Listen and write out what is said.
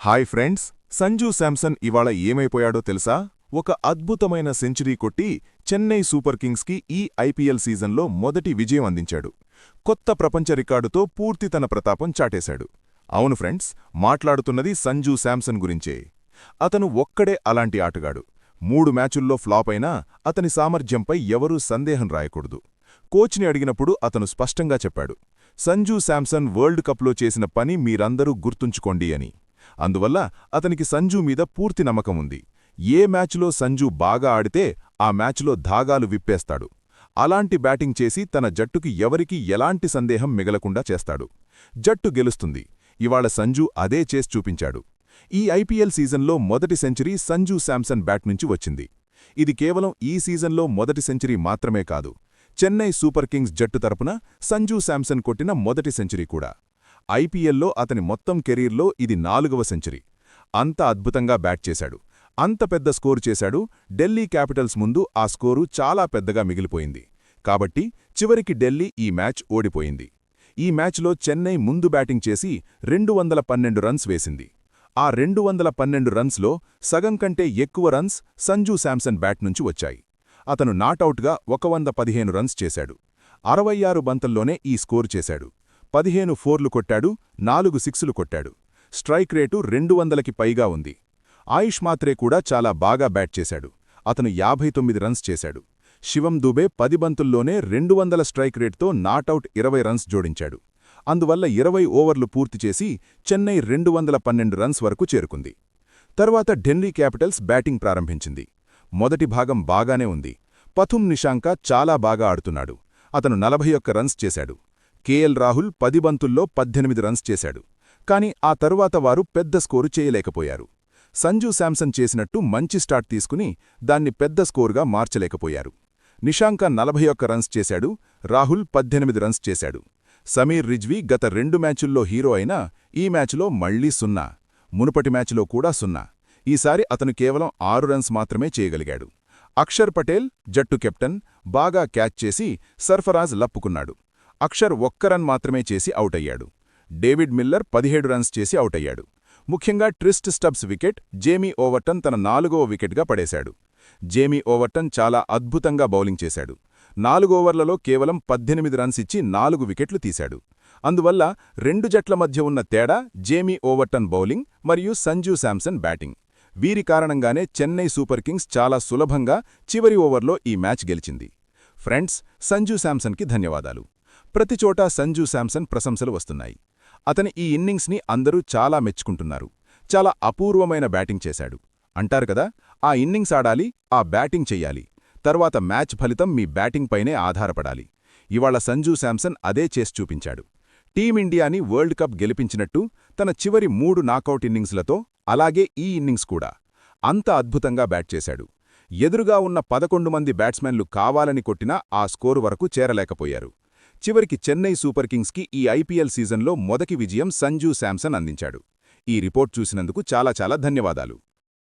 Hi friends, Sanju Samson ఇవాళ ఏమైపోయాడో తెలుసా? ఒక అద్భుతమైన సెంచరీ కొట్టి చెన్నై సూపర్ కింగ్స్కి ఈ ఐపీఎల్ సీజన్లో మొదటి విజయం అందించాడు. కొత్త ప్రపంచ రికార్డుతో పూర్తి తన ప్రతాపం చాటేశాడు. అవును ఫ్రెండ్స్, మాట్లాడుతున్నది సంజూ శాంసన్ గురించే. అతను ఒక్కడే అలాంటి ఆటగాడు. 3 మ్యాచుల్లో ఫ్లాప్ అయినా అతని సామర్థ్యంపై ఎవరూ సందేహం రాయకూడదు. కోచ్ని అడిగినప్పుడు అతను స్పష్టంగా చెప్పాడు, సంజూ శాంసన్ వరల్డ్ కప్లో చేసిన పని మీరందరూ గుర్తుంచుకోండి అని. అందువల్ల అతనికి సంజూ మీద పూర్తి నమ్మకం ఉంది. ఏ మ్యాచ్లో సంజూ బాగా ఆడితే ఆ మ్యాచ్లో ధాగాలు విప్పేస్తాడు. అలాంటి బ్యాటింగ్ చేసి తన జట్టుకి ఎవరికీ ఎలాంటి సందేహం మిగలకుండా చేస్తాడు. జట్టు గెలుస్తుంది. ఇవాళ సంజూ అదే చేసి చూపించాడు. ఈ ఐపీఎల్ సీజన్లో మొదటి సెంచరీ సంజూ శాంసన్ బ్యాట్ నుంచి వచ్చింది. ఇది కేవలం ఈ సీజన్లో మొదటి సెంచరీ మాత్రమే కాదు, చెన్నై సూపర్ కింగ్స్ జట్టు తరపున సంజూ శాంసన్ కొట్టిన మొదటి సెంచరీ కూడా. ఐపీఎల్లో అతని మొత్తం కెరీర్లో ఇది 4వ సెంచరీ. అంత అద్భుతంగా బ్యాట్ చేశాడు. అంత పెద్ద స్కోరు చేశాడు. ఢిల్లీ క్యాపిటల్స్ ముందు ఆ స్కోరు చాలా పెద్దగా మిగిలిపోయింది. కాబట్టి చివరికి ఢిల్లీ ఈ మ్యాచ్ ఓడిపోయింది. ఈ మ్యాచ్లో చెన్నై ముందు బ్యాటింగ్ చేసి 212 రన్స్ వేసింది. ఆ 212 రన్స్లో సగం కంటే ఎక్కువ రన్స్ సంజూ శాంసన్ బ్యాట్ నుంచి వచ్చాయి. అతను నాటౌట్గా 115 రన్స్ చేశాడు. 66 బంతుల్లోనే ఈ స్కోరు చేశాడు. 15 ఫోర్లు కొట్టాడు, 4 సిక్సులు కొట్టాడు. స్ట్రైక్ రేటు 200కి పైగా ఉంది. ఆయుష్ మాత్రే కూడా చాలా బాగా బ్యాట్ చేశాడు. అతను 59 రన్స్ చేశాడు. శివం దూబే 10 బంతుల్లోనే 200 స్ట్రైక్ రేట్తో నాటౌట్ 20 రన్స్ జోడించాడు. అందువల్ల 20 ఓవర్లు పూర్తి చేసి చెన్నై 212 రన్స్ వరకు చేరుకుంది. తర్వాత ఢిల్లీ క్యాపిటల్స్ బ్యాటింగ్ ప్రారంభించింది. మొదటి భాగం బాగానే ఉంది. పథుమ్ నిషాంక చాలా బాగా ఆడుతున్నాడు. అతను 41 రన్స్ చేశాడు. కేఎల్ రాహుల్ 10 బంతుల్లో 18 రన్స్ చేశాడు. కాని ఆ తరువాత వారు పెద్ద స్కోరు చేయలేకపోయారు. సంజూ శాంసన్ చేసినట్టు మంచి స్టార్ట్ తీసుకుని దాన్ని పెద్ద స్కోరుగా మార్చలేకపోయారు. నిషాంక 41 రన్స్ చేశాడు. రాహుల్ 18 రన్స్ చేశాడు. సమీర్ రిజ్వీ గత 2 మ్యాచుల్లో హీరో అయినా ఈ మ్యాచ్లో మళ్లీ 0. మునుపటి మ్యాచ్లో కూడా 0. ఈసారి అతను కేవలం 6 రన్స్ మాత్రమే చేయగలిగాడు. అక్షర్ పటేల్, జట్టు కెప్టెన్, బాగా క్యాచ్ చేసి సర్ఫరాజ్ లప్పుకున్నాడు. అక్షర్ 1 రన్ మాత్రమే చేసి అవుటయ్యాడు. డేవిడ్ మిల్లర్ 17 రన్స్ చేసి అవుటయ్యాడు. ముఖ్యంగా Tristan Stubbs wicket Jamie Overton తన 4వ వికెట్గా పడేశాడు. జేమీ ఓవర్టన్ చాలా అద్భుతంగా బౌలింగ్ చేశాడు. 4 ఓవర్లలో కేవలం 18 రన్స్ ఇచ్చి 4 వికెట్లు తీశాడు. అందువల్ల 2 జట్ల మధ్య ఉన్న తేడా జేమీ ఓవర్టన్ బౌలింగ్ మరియు సంజూ శాంసన్ బ్యాటింగ్. వీరి కారణంగానే చెన్నై సూపర్ కింగ్స్ చాలా సులభంగా చివరి ఓవర్లో ఈ మ్యాచ్ గెలిచింది. ఫ్రెండ్స్, సంజూ శాంసన్కి ధన్యవాదాలు. ప్రతిచోటా సంజూ శాంసన్ ప్రశంసలు వస్తున్నాయి. అతని ఈ ఇన్నింగ్స్ని అందరూ చాలా మెచ్చుకుంటున్నారు. చాలా అపూర్వమైన బ్యాటింగ్ చేశాడు అంటారు కదా. ఆ ఇన్నింగ్స్ ఆడాలి, ఆ బ్యాటింగ్ చెయ్యాలి. తర్వాత మ్యాచ్ ఫలితం మీ బ్యాటింగ్ పైనే ఆధారపడాలి. ఇవాళ సంజూ శాంసన్ అదే చేసి చూపించాడు. టీమిండియాని వరల్డ్ కప్ గెలిపించినట్టు తన చివరి 3 నాకౌట్ ఇన్నింగ్స్లతో అలాగే ఈ ఇన్నింగ్స్ కూడా అంత అద్భుతంగా బ్యాట్ చేశాడు. ఎదురుగా ఉన్న 11 మంది బ్యాట్స్మెన్లు కావాలని కొట్టినా ఆ స్కోరు వరకు చేరలేకపోయారు. చివరికి చెన్నై సూపర్ కింగ్స్కి ఈ ఐపీఎల్ సీజన్లో మొదటి విజయం సంజూ శాంసన్ అందించాడు. ఈ రిపోర్ట్ చూసినందుకు చాలా ధన్యవాదాలు.